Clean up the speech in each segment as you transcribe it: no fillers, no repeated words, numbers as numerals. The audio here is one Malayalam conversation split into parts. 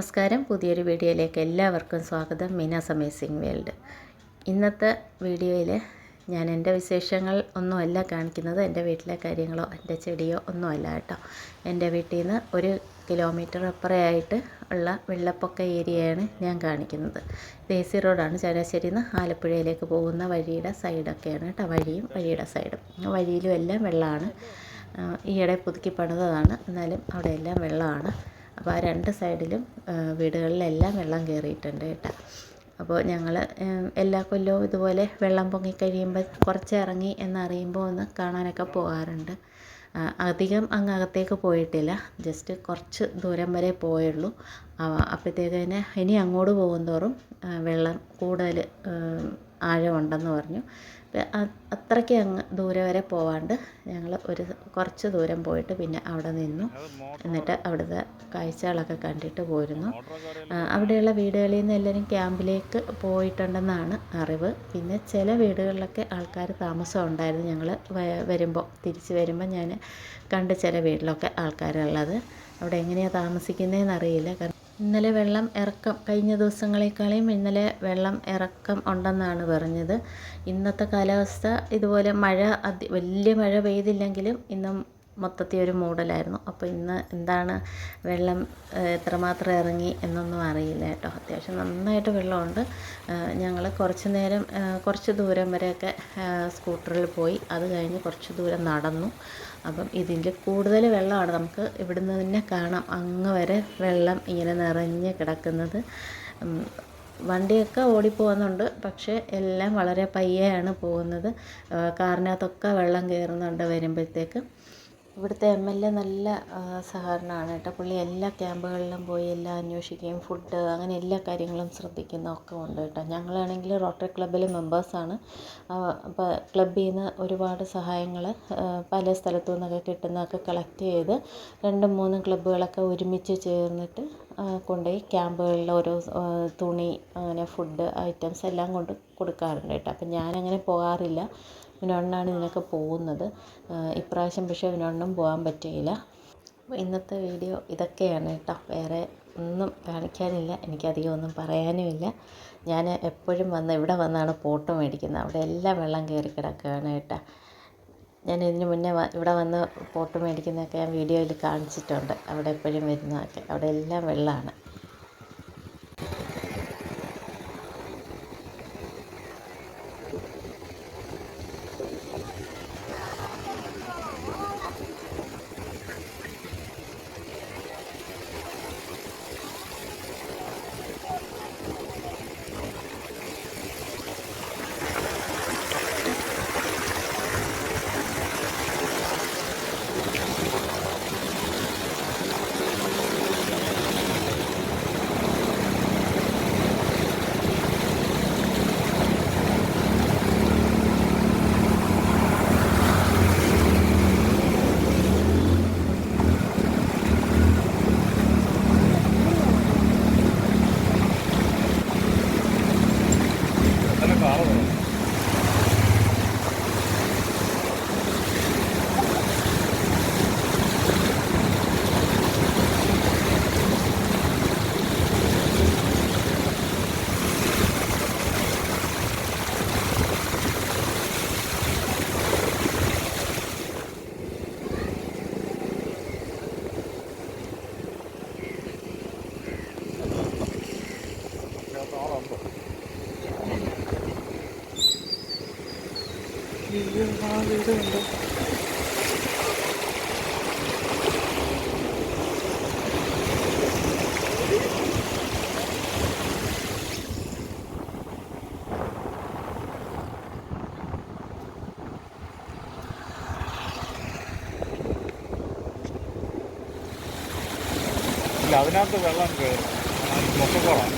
നമസ്കാരം. പുതിയൊരു വീഡിയോയിലേക്ക് എല്ലാവർക്കും സ്വാഗതം. മീനാസ് അമേസിംഗ് വേൾഡ്. ഇന്നത്തെ വീഡിയോയിൽ ഞാൻ എൻ്റെ വിശേഷങ്ങൾ ഒന്നുമല്ല കാണിക്കുന്നത്. എൻ്റെ വീട്ടിലെ കാര്യങ്ങളോ എൻ്റെ ചെടിയോ ഒന്നുമല്ല കേട്ടോ. എൻ്റെ വീട്ടിൽ നിന്ന് 1 കിലോമീറ്റർ അപ്പുറമായിട്ട് ഉള്ള വെള്ളപ്പൊക്ക ഏരിയയാണ് ഞാൻ കാണിക്കുന്നത്. ദേശീയ റോഡാണ്. ചങ്ങനാശ്ശേരിയിൽ നിന്ന് ആലപ്പുഴയിലേക്ക് പോകുന്ന വഴിയുടെ സൈഡൊക്കെയാണ് കേട്ടോ. വഴിയും വഴിയുടെ സൈഡും വഴിയിലും എല്ലാം വെള്ളമാണ്. ഈയിടെ പുതുക്കി പണിതതാണ്, എന്നാലും അവിടെ എല്ലാം വെള്ളമാണ്. അപ്പോൾ ആ 2 സൈഡിലും വീടുകളിലെല്ലാം വെള്ളം കയറിയിട്ടുണ്ട് കേട്ടോ. അപ്പോൾ ഞങ്ങൾ എല്ലാ കൊല്ലവും ഇതുപോലെ വെള്ളം പൊങ്ങിക്കഴിയുമ്പോൾ കുറച്ച് ഇറങ്ങി എന്നറിയുമ്പോൾ ഒന്ന് കാണാനൊക്കെ പോകാറുണ്ട്. അധികം അകത്തേക്ക് പോയിട്ടില്ല, ജസ്റ്റ് കുറച്ച് ദൂരം വരെ പോയുള്ളൂ. അപ്പോഴത്തേക്ക് തന്നെ ഇനി അങ്ങോട്ട് പോകുന്തോറും വെള്ളം കൂടുതൽ ആഴമുണ്ടെന്ന് പറഞ്ഞു. അത്രയ്ക്ക് അങ്ങ് ദൂരം വരെ പോവാണ്ട് ഞങ്ങൾ കുറച്ച് ദൂരം പോയിട്ട് പിന്നെ അവിടെ നിന്നു. എന്നിട്ട് അവിടുത്തെ കാഴ്ചകളൊക്കെ കണ്ടിട്ട് പോരുന്നു. അവിടെയുള്ള വീടുകളിൽ നിന്ന് എല്ലാവരും ക്യാമ്പിലേക്ക് പോയിട്ടുണ്ടെന്നാണ് അറിവ്. പിന്നെ ചില വീടുകളിലൊക്കെ ആൾക്കാർ താമസം ഉണ്ടായിരുന്നു. ഞങ്ങൾ തിരിച്ച് വരുമ്പോൾ ഞാൻ കണ്ട ചില വീട്ടിലൊക്കെ ആൾക്കാരുള്ളത്. അവിടെ എങ്ങനെയാണ് താമസിക്കുന്നതെന്ന് അറിയില്ല. കാരണം ഇന്നലെ വെള്ളം ഇറക്കം കഴിഞ്ഞ ദിവസങ്ങളെക്കാളും ഇന്നലെ വെള്ളം ഇറക്കം ഉണ്ടെന്നാണ് പറഞ്ഞത്. ഇന്നത്തെ കാലാവസ്ഥ ഇതുപോലെ വലിയ മഴ പെയ്തില്ലെങ്കിലും ഇന്നും മൊത്തത്തിൽ ഒരു മൂടലായിരുന്നു. അപ്പോൾ ഇന്ന് എന്താണ് വെള്ളം എത്രമാത്രം ഇറങ്ങി എന്നൊന്നും അറിയില്ല കേട്ടോ. അത്യാവശ്യം നന്നായിട്ട് വെള്ളമുണ്ട്. ഞങ്ങൾ കുറച്ച് ദൂരം വരെയൊക്കെ സ്കൂട്ടറിൽ പോയി. അത് കഴിഞ്ഞ് കുറച്ച് ദൂരം നടന്നു. അപ്പം ഇതിൽ കൂടുതൽ വെള്ളമാണ്. നമുക്ക് ഇവിടുന്ന് തന്നെ കാണാം അങ്ങ് വരെ വെള്ളം ഇങ്ങനെ നിറഞ്ഞ് കിടക്കുന്നത്. വണ്ടിയൊക്കെ ഓടിപ്പോകുന്നുണ്ട്, പക്ഷേ എല്ലാം വളരെ പയ്യെയാണ് പോകുന്നത്. കാറിനകത്തൊക്കെ വെള്ളം കയറുന്നുണ്ട് വരുമ്പോഴത്തേക്ക്. ഇവിടുത്തെ MLA നല്ല സഹകരണമാണ് കേട്ടോ. പുള്ളി എല്ലാ ക്യാമ്പുകളിലും പോയി എല്ലാം അന്വേഷിക്കുകയും ഫുഡ് അങ്ങനെ എല്ലാ കാര്യങ്ങളും ശ്രദ്ധിക്കുന്നതൊക്കെ ഉണ്ട് കേട്ടോ. ഞങ്ങളാണെങ്കിൽ റോട്ടറി ക്ലബ്ബിലെ മെമ്പേഴ്സാണ്. അപ്പോൾ ക്ലബ്ബിൽ നിന്ന് ഒരുപാട് സഹായങ്ങൾ പല സ്ഥലത്തു നിന്നൊക്കെ കിട്ടുന്നതൊക്കെ കളക്ട് ചെയ്ത് 2-3 ക്ലബ്ബുകളൊക്കെ ഒരുമിച്ച് ചേർന്നിട്ട് കൊണ്ടുപോയി ക്യാമ്പുകളിൽ ഓരോ തുണി അങ്ങനെ ഫുഡ് ഐറ്റംസ് എല്ലാം കൊണ്ട് കൊടുക്കാറുണ്ട് കേട്ടോ. അപ്പം ഞാനങ്ങനെ പോകാറില്ല. വിനോദനാണ് ഇതിനൊക്കെ പോകുന്നത്. ഇപ്രാവശ്യം പക്ഷേ വിനോദനും പോകാൻ പറ്റിയില്ല. അപ്പോൾ ഇന്നത്തെ വീഡിയോ ഇതൊക്കെയാണ് കേട്ടോ. വേറെ ഒന്നും കാണിക്കാനില്ല, എനിക്കധികം ഒന്നും പറയാനുമില്ല. ഞാൻ എപ്പോഴും ഇവിടെ വന്നാണ് പോട്ട് മേടിക്കുന്നത്. അവിടെ എല്ലാം വെള്ളം കയറി കിടക്കുകയാണ് കേട്ടോ. ഞാൻ ഇതിന് മുന്നേ ഇവിടെ വന്ന് പോട്ട് മേടിക്കുന്നതൊക്കെ ഞാൻ വീഡിയോയിൽ കാണിച്ചിട്ടുണ്ട്. അവിടെ എപ്പോഴും വരുന്നതൊക്കെ അവിടെ എല്ലാം വെള്ളമാണ്. വീടുണ്ട്. അതിനകത്ത് വെള്ളം കയറും. മൊത്തക്കോളാണ്.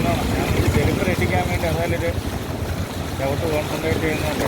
ഞാൻ ചെരുപ്പ് രക്ഷിക്കാൻ വേണ്ടി അതായാലൊരു ചവിട്ട് കോൺസെൻട്രേറ്റ് ചെയ്യുന്നുണ്ട്.